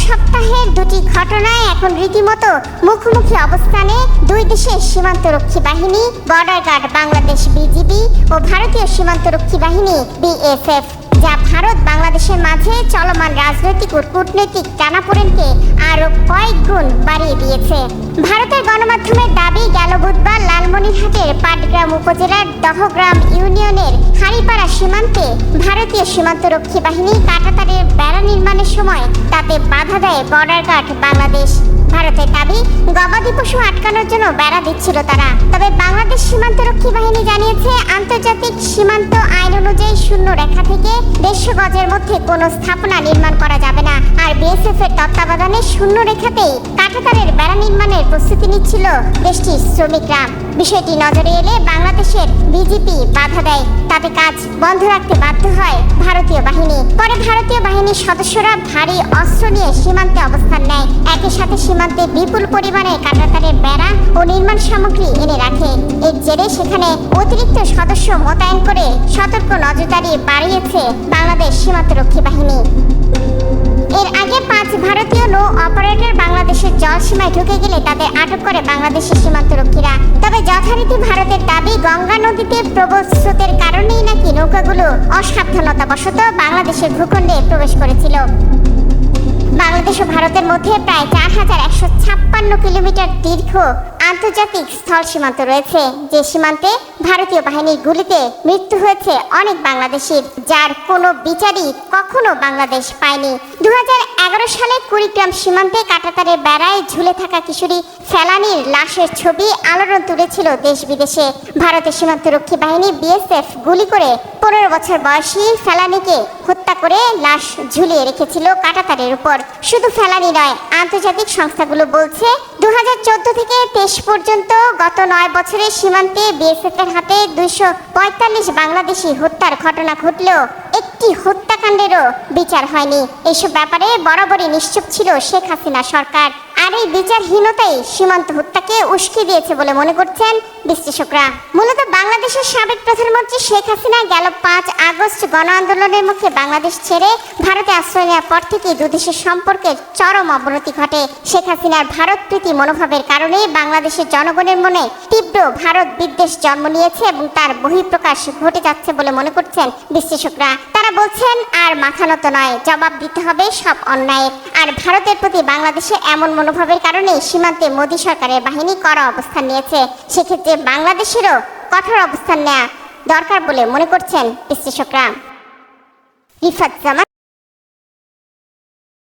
সপ্তাহের দুটি ঘটনায় এখন রীতিমতো মুখোমুখি অবস্থানে দুই দেশের সীমান্তরক্ষী বাহিনী বর্ডার গার্ড বাংলাদেশ বিজিবি ও ভারতীয় সীমান্তরক্ষী বাহিনী বিএসএফ, যা ভারত বাংলাদেশের মাঝে চলমান রাজনৈতিক ও কূটনৈতিক টানাপোড়েনকে আরও কয়েক গুণ বাড়িয়ে দিয়েছে। ভারতের গণমাধ্যমের দাবি, গেল বুধবার লালমনিরহাটের পাটগ্রাম উপজেলার দহগ্রাম ইউনিয়নের হাড়িপাড়া সীমান্তে ভারতীয় সীমান্তরক্ষী বাহিনী কাঁটাতারের বেড়া নির্মাণের সময় তাতে বাধা দেয় বর্ডার গার্ড বাংলাদেশ। ভারতের দাবি, গবাদি পশু আটকানোর জন্য বেড়া দিচ্ছিল তারা। তবে বাংলাদেশ সীমান্তরক্ষী বাহিনী জানিয়েছে, আন্তর্জাতিক সীমান্ত আইন অনুযায়ী শূন্য রেখা থেকে 150 গজের মধ্যে কোনো স্থাপনা নির্মাণ করা যাবে না। আর বিএসএফ এর তত্ত্বাবধানে শূন্য রেখাতেই কাঁটাতারের বেড়া নির্মাণের প্রস্তুতি নিচ্ছিল দেশটির শ্রমিকরা। বিষয়টি নজরে এলে বাংলাদেশের বিজিপি বাধা দেয়, তাতে কাজ বন্ধ রাখতে বাধ্য হয় ভারতীয় বাহিনী। পরে ভারতীয় বাহিনীর সদস্যরা ভারী অস্ত্র নিয়ে সীমান্তে অবস্থান নেয়। একই সাথে সীমান্তে বিপুল পরিমাণে কাঁটাতারের বেড়া ও নির্মাণ সামগ্রী এনে রাখে। এর জেরে সেখানে অতিরিক্ত সদস্য মোতায়েন করে সতর্ক নজরদারি বাড়িয়েছে বাংলাদেশ সীমান্তরক্ষী বাহিনী। এর আগে 5 ভারতীয় নৌ অপারেটর বাংলাদেশের জলসীমায় ঢুকে গেলে তাদের আটক করে বাংলাদেশের সীমান্তরক্ষীরা। তবে যথারীতি ভারতের দাবি, গঙ্গা নদীতে প্রবল স্রোতের কারণেই নাকি নৌকাগুলো অসাবধানতাবশত বাংলাদেশের ভূখণ্ডে প্রবেশ করেছিল। বাংলাদেশ ও ভারতের মধ্যে প্রায় 4156 কিলোমিটার দীর্ঘ আন্তর্জাতিক স্থল সীমান্ত রয়েছে, যে সীমান্তে ভারতীয় বাহিনীর গুলিতে মৃত্যু হয়েছে অনেক বাংলাদেশির, যার কোনো বিচারই কখনো বাংলাদেশ পায়নি। 2011 সালে কুড়িগ্রাম সীমান্তে কাঁটাতারের বেড়ায় ঝুলে থাকা কিশোরী ফেলানীর লাশের ছবি আলোড়ন তুলেছিল দেশ বিদেশে। ভারতের সীমান্তরক্ষী বাহিনী বিএসএফ গুলি করে 15 বছর বয়সী ফেলানীকে হত্যা করে লাশ ঝুলিয়ে রেখেছিল কাঁটাতারের উপর। শুধু ফেলানী নয়, আন্তর্জাতিক সংস্থাগুলো বলছে 2014 থেকে 23 পর্যন্ত গত 9 বছরে সীমান্তে বিএসএফ এর হাতে 245 বাংলাদেশি হত্যার ঘটনা ঘটলেও একটি হত্যাকাণ্ডেরও বিচার হয়নি। এইসব ব্যাপারে বরাবরই নিশ্চুপ ছিল শেখ হাসিনা সরকার। আর এই বিচারহীনতাই সীমান্ত হত্যাকে উস্কে দিয়েছে বলে মনে করছেন বিশ্লেষকরা। মূলত বাংলাদেশের সাবেক প্রধানমন্ত্রী শেখ হাসিনা গেল 5 আগস্ট গণ আন্দোলনের মুখে বাংলাদেশ ছেড়ে ভারতে আশ্রয় নেওয়ার পর থেকেই দুদেশের সম্পর্কের চরম অবনতি ঘটে। শেখ হাসিনার ভারত প্রীতি মনোভাবের কারণে বাংলাদেশের জনগণের মনে তীব্র ভারত বিদ্বেষ জন্ম নিয়েছে এবং তার বহিঃপ্রকাশ ঘটে যাচ্ছে বলে মনে করছেন বিশ্লেষকরা। তারা বলছেন, আর মাথা নত নয়, জবাব দিতে হবে সব অন্যায়ের। আর ভারতের প্রতি বাংলাদেশে এমন মনোভাবের কারণে সীমান্তে মোদী সরকারের বাহিনী কড়া অবস্থান নিয়েছে। সেক্ষেত্রে বাংলাদেশেরও কঠোর অবস্থান নেওয়া দরকার বলে মনে করছেন বিশ্লেষকরা। রিফাত জামান।